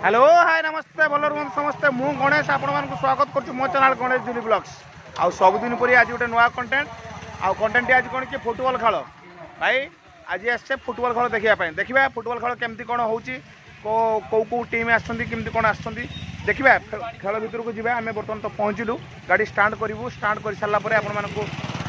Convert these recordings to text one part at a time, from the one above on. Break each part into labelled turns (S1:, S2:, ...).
S1: Hello hi नमस्ते भल रुहतु समस्ते मु गणेश आपण मानक स्वागत करछु मो चैनल गणेश जुली ब्लॉग्स आउ सबुदिन परी आज गोटे नुआ कंटेंट आउ कंटेंट आज कौन कि फुटबॉल खेल भाई आज आसे फुटबॉल खेल देखा फुटबॉल खेल केमती कौन होची कौ कौ टीम आमती कौन देखा खेल भितर को जी आम बर्तमान तो पहुँचलु गाड़ी स्टार्ट करूँ स्टार्ट कर सारापर आपण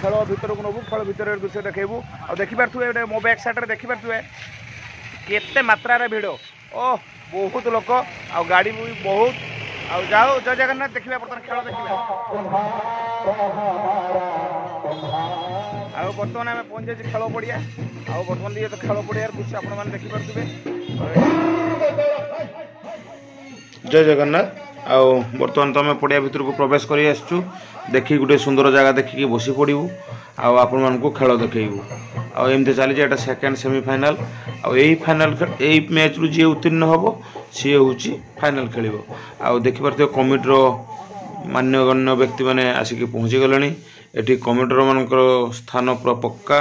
S1: खेल भितर को नबू खेल भितर दृश्य देखू आ देखिपे मो बैक साइड देखिपे केते मात्रा भिड़ ओह बहुत लोक आ गाड़ी भी बहुत आ जाओ जय जगन्नाथ देखिए बर्तमान खेल देखिए आ बर्तमान आम पहुँच जाए खेल पड़िया आ बर्तमान ये तो खेल पड़िया दृश्य आपण मैंने देखिपे जय जगन्नाथ आउ बर्तमान तो आम पड़िया भितर को प्रवेश कर आसचु देखी गोटे सुंदर जगह देखिकी बसी पड़ू आपण मानू खेल देखू आमती चली जाए सेकेंड सेमीफाइनाल आई फाइनाल यही मैच रु जी उत्तीर्ण हम सी हूँ फाइनाल खेल आउ देखिपे कमिटर मान्यगण्य व्यक्ति मैंने आसिक पहुँची गले ये कमिटर मानकर स्थान पूरा पक्का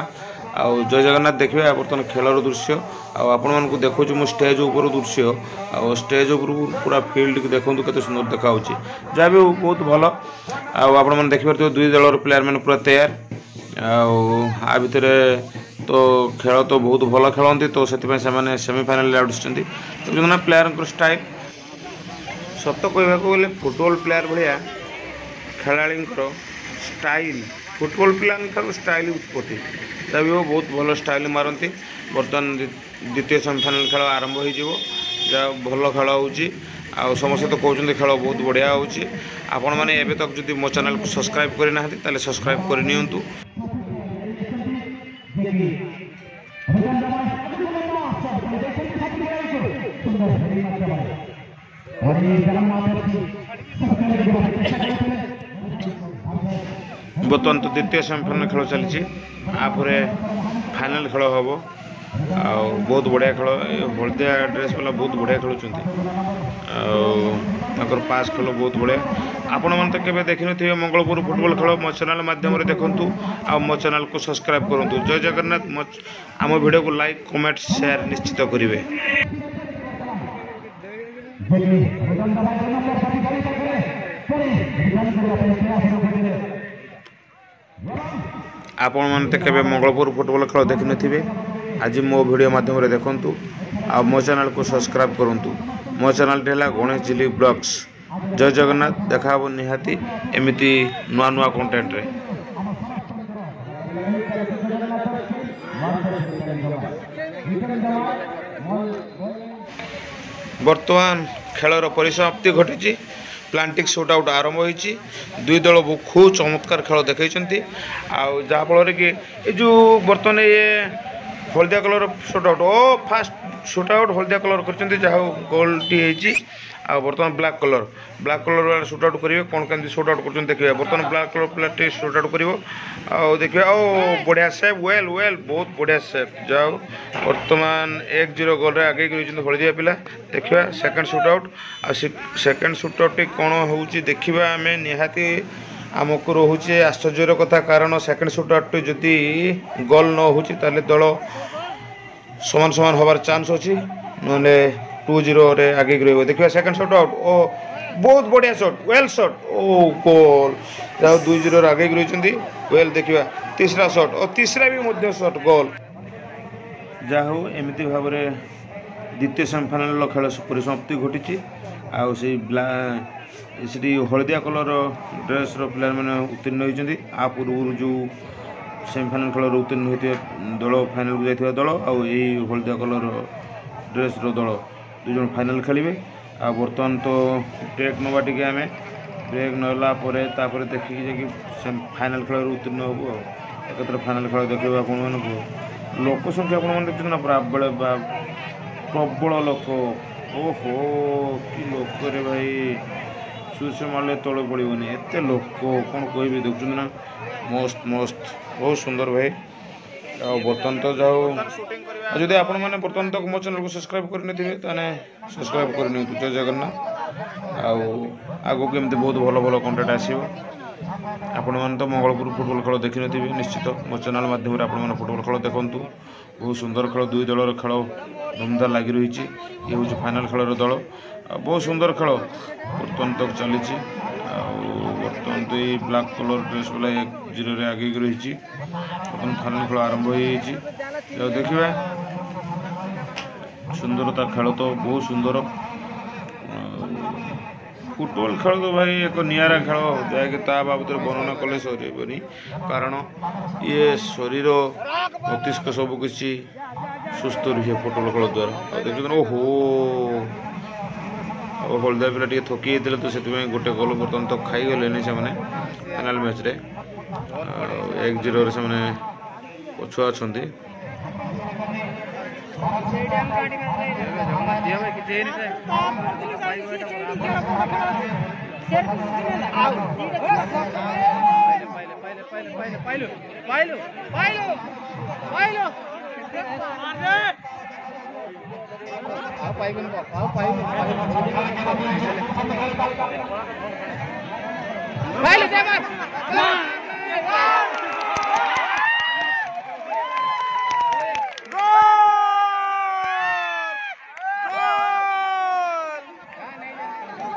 S1: आउ जय जगन्नाथ देखिए बर्तमान खेलर दृश्य आपण मानक देखु मु स्टेज ऊपर दृश्य आ स्टेज ऊपर पूरा फील्ड को देखो केते सुंदर देखा जहाँ भी बहुत भल आपण मैंने देखिपे दुई दलर प्लेयर मैंने पूरा तैयार आ भितर तो खेल तो बहुत भल खेलती तो से सेमीफाइनाल आड़ुंट तो प्लेयर स्टाइल सत कह गले फुटबॉल प्लेयर भाया खेलाड़ी स्टाइल फुटबॉल प्लेयर स्टाइल उत्पत्ति तभी वो बहुत भल स्टाइल मारती बर्तमान द्वितीय सेमीफाइनाल खेल आरंभ हो भल खेल हो समस्त तो कहते खेल बहुत बढ़िया होपण मैंने एवं तक जब मो चैनल को सब्सक्राइब करना ताले सब्सक्राइब करनी बर्तमान तो द्वितीय सेमीफाइनाल खेल चली फाइनाल खेल हम बहुत बढ़िया खेल हलदिया ड्रेस वाला बहुत बढ़िया खेलुंट पास खेल बहुत बढ़िया आपण मैंने तो केवे देखी थे मंगलपुर फुटबॉल खेल मो चैनल माध्यम देखु आ मो चैनल को सब्सक्राइब करूँ जय जगन्नाथ आम वीडियो को लाइक कमेंट शेयर निश्चित करेंगे आपण मैंने तो केवे मंगलपुर फुटबॉल खेल देखी थे आज मो वीडियो माध्यम देखु आ मो चैनल को सब्सक्राइब करूँ मो चैनल है गणेश जिली ब्लॉग्स जय जगन्नाथ देखा निहाती एमती नुआ नुआ कंटेंट रे बर्तमान खेलर परिसमाप्ति घटी प्लांटिक शूट आउट आरंभ होती दुई दल खूब चमत्कार खेल देखते आफल कि जो बर्तमान ये हलदिया कलर शूट आउट ओ फास्ट शूट आउट हलदिया कलर कर गोल टी आ बर्तमान ब्लैक कलर वाला शूट आउट करेंगे कौन केमती शूट आउट कर देखिए बर्तमान black colour player shoot out कर देखिए ओ बढ़िया सेप वेल वेल बहुत बढ़िया सेप जाओ बर्तमान 1-0 गोल रे आगे हलदिया पिला देखिए सेकेंड शूट आउट आ सेकेंड शूट आउट कौन हो देखा आम निहाती आमको रोचे आश्चर्यर कथा कारण सेकेंड शूट आउट जदि गोल न हो दल समान समान हबार चांस अच्छी ना 2-0 रे आगे रही देखिए सेकेंड शॉट आउट ओ बहुत बढ़िया शॉट वेल शॉट ओ गोल 2-0 आगे रही वेल देखिए तीसरा शॉट और तीसरा भी शॉट गोल जा हो एमती भाव में द्वितीय सेमीफाइनाल खेल परिसमाप्ति घटी आई हलदिया कलर ड्रेस प्लेयर मैंने उत्तीर्ण होती आ पूर्व जो सेमीफाइनाल खेल उत्तीर्ण होते दल फाइनाल को जाइए दल आई हलदिया कलर ड्रेस दल दुई जन फाइनाल खेलेंगे आ बर्तमान तो ब्रेक नवा टी आम ब्रेक नापर देखिए फाइनाल खेल उत्तीर्ण हबू एक फाइनाल खेल देखिए आपण मानक लोक संख्या आप देखते ना बेले प्रबल लोक ओहो कि लोक रे भाई सुश मारे तले पड़ोनी एत लोक कौन कह देखुं ना मस्त मस्त बहुत सुंदर भाई बर्तमान तो जाओ जदि आपण मैंने बर्तमान तक मो चैनल को सब्सक्राइब करने सब्सक्राइब करनी जय जगन्नाथ आगो केमती बहुत भल भल कंटेंट आसो आपण मैंने तो मंगलपुर फुटबॉल खेल देखी थे निश्चित मो चैनल माध्यम आपण मैंने फुटबॉल खेल देखु बहुत सुंदर खेल दुई दलर खेल धूमधार लगी रही। ये हूँ फाइनाल खेल दल बहुत सुंदर खेल बर्तमान तक चली। बर्तमान तो ये ब्लैक कलर ड्रेस वाला 1-0 आगे रही। बर्तमान फाइनाल खेल आरंभ हो देखा सुंदरता खेल तो बहुत सुंदर। फुटबॉल खेल तो भाई एक निरा खेल जैक बाबद वर्णना कले सर कारण ये शरीर मस्तिष्क सबकिछ सुस्थ रहे फुटबॉल खेल द्वारा देखिए। ओहो हलदिया पिला टे थकी जाते तो से गोटे गोल बर्तमान तक खाई गले से फाइनाल मैच रे 1-0 से पछुआ अच्छा।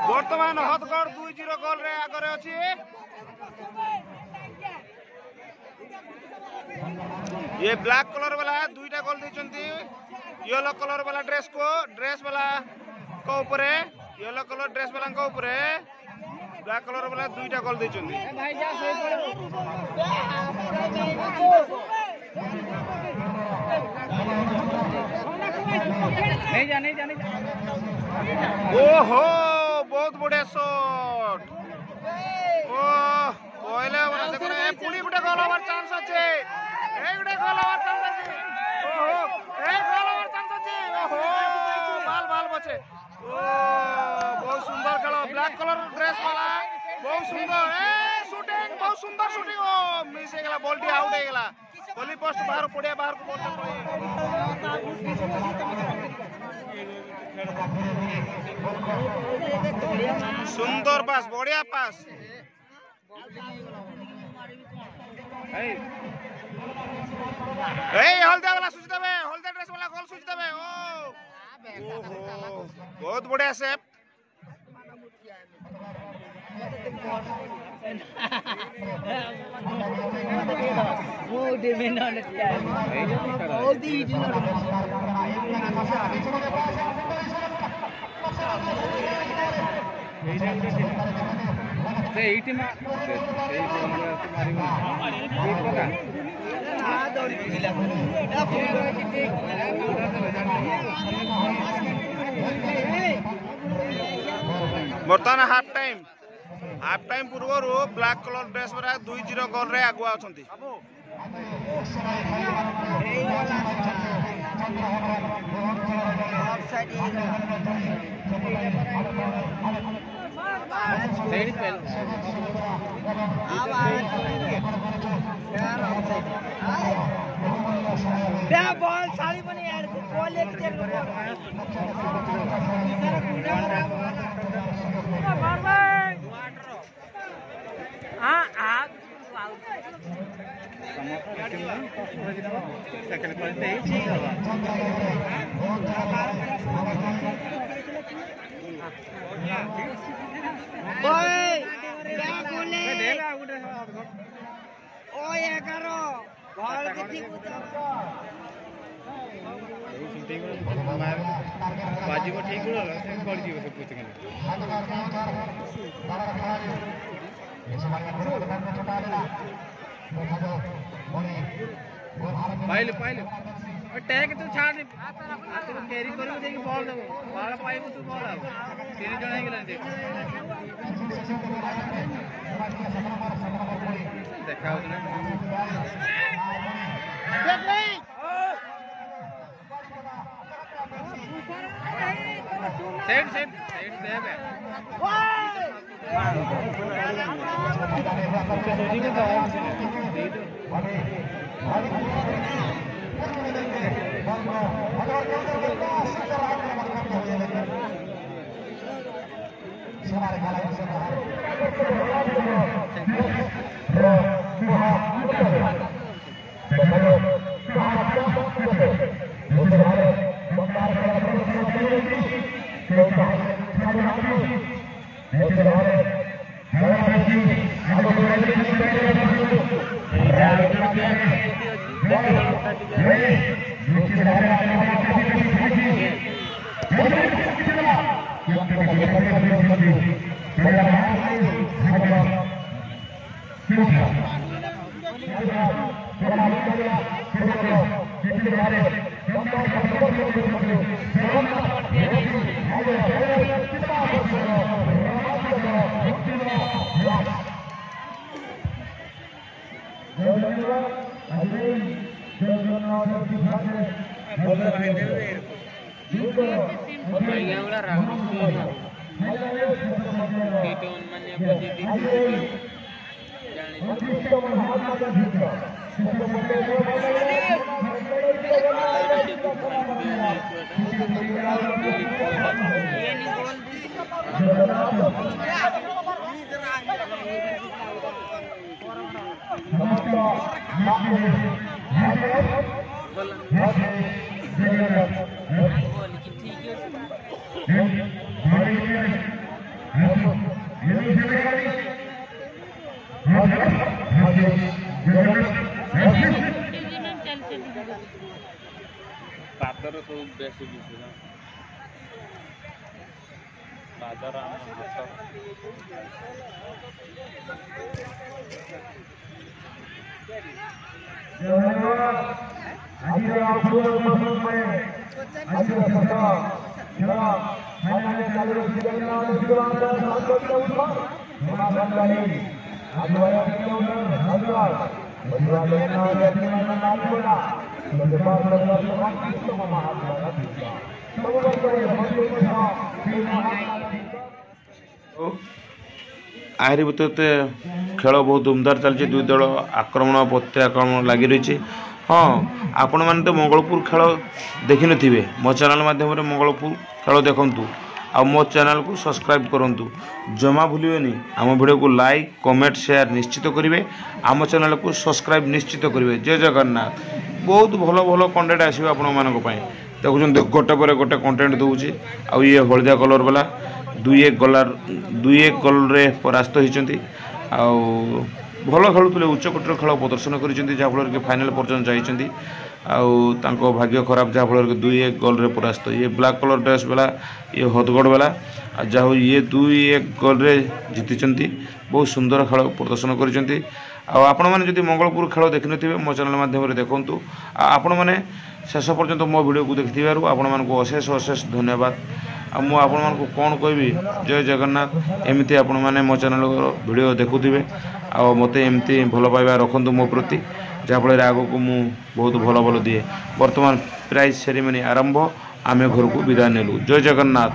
S1: बर्तमान हथगढ़ 2-0 गोल रे आगे अच्छी। ये ब्लैक कलर वाला 2टा गोल देचंती। येलो कलर वाला ड्रेस वाला को ऊपर येलो कलर ड्रेस वाला को ऊपर ब्लैक कलर वाला 2टा गोल देचंती। नहीं जा ओहो बहुत बढ़िया शॉट। ओ कोइले वाला देखो ए पुली गुटे गोल हवार चांस আছে। ए गुटे गोल हवार चांस আছে। ओहो ए गोल हवार चांस আছে। ओहो बाल बचे। ओ बहुत सुंदर खेल ब्लैक कलर ड्रेस वाला बहुत सुंदर। ए शूटिंग बहुत सुंदर शूटिंग। ओ मिस हो गला बॉल टी आउट हो गला। गोली पोस्ट बाहर पड़िया बाहर को बॉल सुंदर पास बढ़िया पास। हल्दिया वाला सूची देवे हल्दिया ड्रेस वाला गोल सूची देवे। ओ बहुत बढ़िया सेप। बर्तमान हाफ टाइम पूर्व ब्लैक कलर ड्रेस वाला 2-0 गोल रे आगुआ अछंती। बॉल साली बनी यार बॉल एक बाजी ठीक पाइल टैग तू छाड़ तू कैरी करू देखि बॉल देबो बाल पाइबो तू बॉल आ 3 जण गेलन देख देखाओ ना देख ले सेट दे बे
S2: ପାଦର ସବୁ ବେଶୀ କିଛି ନା ପାଦର ଆମ ହାତ
S1: आहरी भितर खेल बहुत धूमधार चलती दुई दल आक्रमण प्रत्याक्रमण लगी रही। हाँ आपण मैंने तो मंगलपुर खेल देखी थे मो चैनल माध्यम मंगलपुर खेल देखूँ आ मो चैनल को सब्सक्राइब करूँ जमा भूलिए आम वीडियो को लाइक कमेंट शेयर निश्चित करेंगे आम चैनल को सब्सक्राइब निश्चित करेंगे। जय जगन्नाथ। बहुत भल भल कंटेंट आसो आपण देखुं गोटे पर गोटे कंटेंट दूसरी आ ये हलदिया कलर वाला दुई एक गोल रे परास्त होती भल खेलुले उच्चकोटर खेल प्रदर्शन कर कि फाइनाल पर्यटन जाइए आउ भाग्य खराब जहाँफल कि 2-1 गोल रे परास्त। ये ब्लैक कलर ड्रेस वाला ये हदगढ़ वाला जहाँ ये 2-1 गोल रे जीति बहुत सुंदर खेल प्रदर्शन कर आपण मैंने जब मंगलपुर खेल देखी थे मो चैनल माध्यम देखूँ आपण मैंने शेष पर्यंत मो वीडियो को देखि आपण मानक अशेष अशेष धन्यवाद। मुझे कौन कहबी जय जगन्नाथ। एमती आपण मैंने मो चैनल वीडियो देखुवे आ मत एमती भल पाइबा रखु मो प्रति जहाँफल आग को मु बहुत भल भल दिए। वर्तमान प्राइज सेरेमनी आरंभ आमे घर को विदाय नेलु। जय जगन्नाथ।